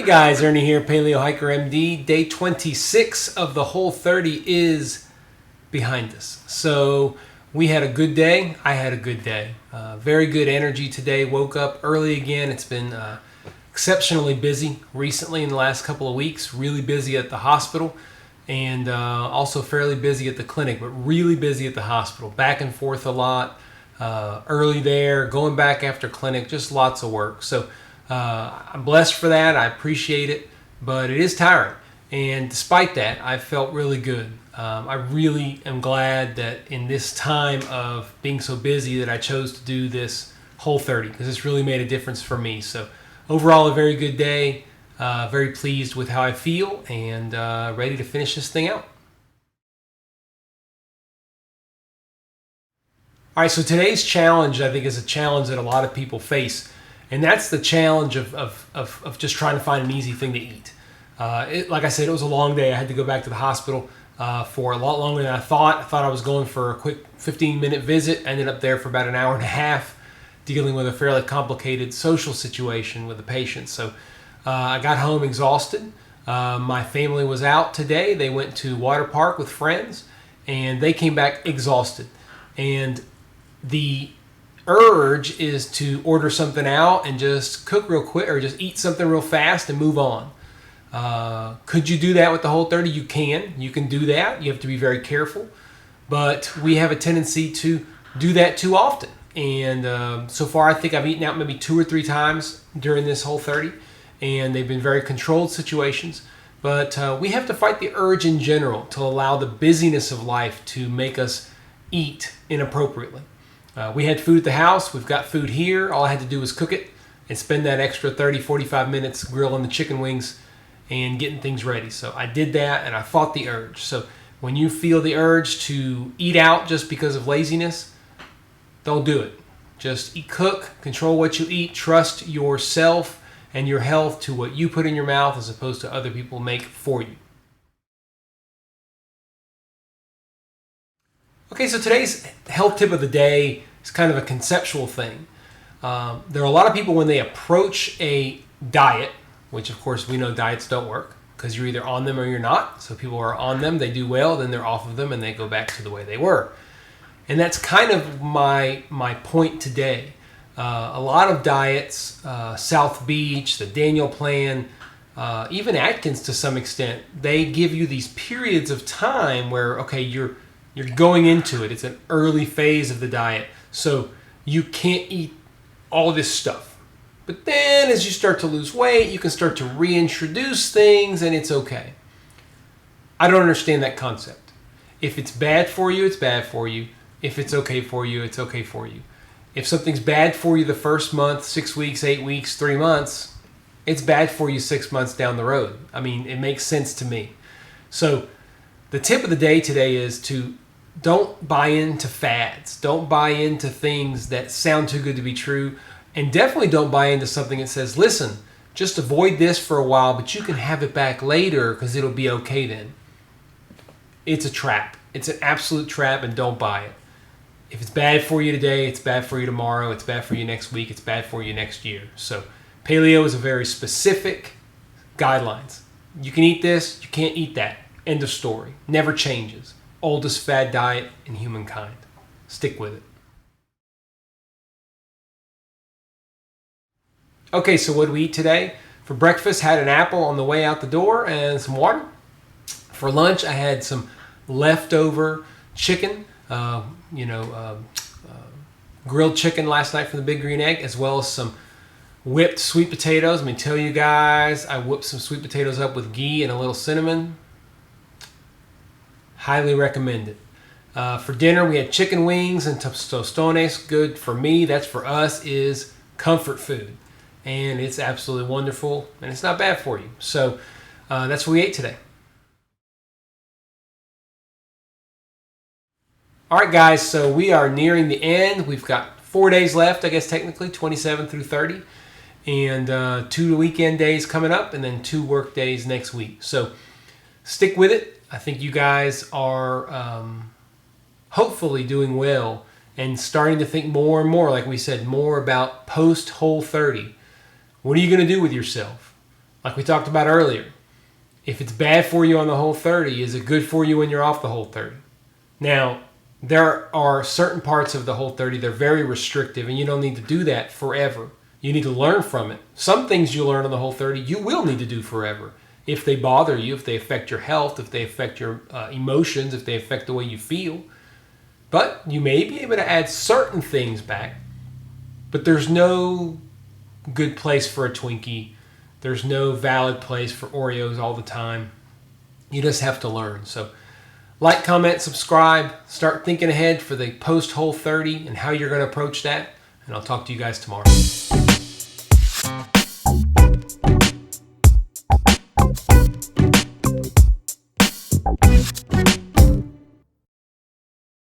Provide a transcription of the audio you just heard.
Guys, Ernie here, Paleo Hiker MD. Day 26 of the Whole30 is behind us. So we had a good day. I had a good day. Very good energy today. Woke up early again. It's been exceptionally busy recently in the last couple of weeks. Really busy at the hospital and also fairly busy at the clinic, but really busy at the hospital. Back and forth a lot. Early there, going back after clinic, just lots of work. So I'm blessed for that. I appreciate it, but it is tiring. And despite that, I felt really good. I really am glad that in this time of being so busy that I chose to do this Whole30 because it's really made a difference for me. So overall, a very good day. Very pleased with how I feel and ready to finish this thing out. All right, so today's challenge, I think, is a challenge that a lot of people face. And that's the challenge of just trying to find an easy thing to eat. Like I said, it was a long day. I had to go back to the hospital for a lot longer than I thought. I thought I was going for a quick 15-minute visit. I ended up there for about an hour and a half dealing with a fairly complicated social situation with the patient. So I got home exhausted. My family was out today. They went to water park with friends, and they came back exhausted. And the urge is to order something out and just cook real quick or just eat something real fast and move on. Could you do that with the Whole30? You can. You can do that. You have to be very careful. But we have a tendency to do that too often. And so far, I think I've eaten out maybe 2 or 3 times during this Whole30. And they've been very controlled situations. But we have to fight the urge in general to allow the busyness of life to make us eat inappropriately. We had food at the house. We've got food here. All I had to do was cook it and spend that extra 30, 45 minutes grilling the chicken wings and getting things ready. So I did that and I fought the urge. So when you feel the urge to eat out just because of laziness, don't do it. Just cook, control what you eat, trust yourself and your health to what you put in your mouth as opposed to other people make for you. Okay, so today's health tip of the day is kind of a conceptual thing. There are a lot of people when they approach a diet, which of course we know diets don't work because you're either on them or you're not. So people are on them, they do well, then they're off of them and they go back to the way they were. And that's kind of my point today. A lot of diets, South Beach, the Daniel Plan, even Atkins to some extent, they give you these periods of time where, okay, you're going into it. It's an early phase of the diet. So you can't eat all this stuff. But then as you start to lose weight, you can start to reintroduce things and it's okay. I don't understand that concept. If it's bad for you, it's bad for you. If it's okay for you, it's okay for you. If something's bad for you the first month, 6 weeks, 8 weeks, 3 months, it's bad for you 6 months down the road. I mean, it makes sense to me. So the tip of the day today is to don't buy into fads. Don't buy into things that sound too good to be true. And definitely don't buy into something that says, listen, just avoid this for a while, but you can have it back later because it'll be okay then. It's a trap. It's an absolute trap and don't buy it. If it's bad for you today, it's bad for you tomorrow, it's bad for you next week, it's bad for you next year. So paleo is a very specific guidelines. You can eat this, you can't eat that. End of story. Never changes. Oldest fad diet in humankind. Stick with it. Okay, so what did we eat today? For breakfast, had an apple on the way out the door and some water. For lunch, I had some leftover chicken, grilled chicken last night from the Big Green Egg, as well as some whipped sweet potatoes. Let me tell you guys, I whipped some sweet potatoes up with ghee and a little cinnamon. Highly recommend it. For dinner, we had chicken wings and tostones. Good for me. That's for us is comfort food. And it's absolutely wonderful. And it's not bad for you. So that's what we ate today. All right, guys. So we are nearing the end. We've got 4 days left, I guess, technically, 27 through 30. And 2 weekend days coming up and then 2 work days next week. So stick with it. I think you guys are hopefully doing well and starting to think more and more, like we said, more about post Whole30. What are you going to do with yourself? Like we talked about earlier, if it's bad for you on the Whole30, is it good for you when you're off the Whole30? Now, there are certain parts of the Whole30 that are very restrictive, and you don't need to do that forever. You need to learn from it. Some things you learn on the Whole30 you will need to do forever. If they bother you, if they affect your health, if they affect your emotions, if they affect the way you feel. But you may be able to add certain things back. But there's no good place for a Twinkie. There's no valid place for Oreos all the time. You just have to learn. So like, comment, subscribe. Start thinking ahead for the post Whole30 and how you're going to approach that. And I'll talk to you guys tomorrow.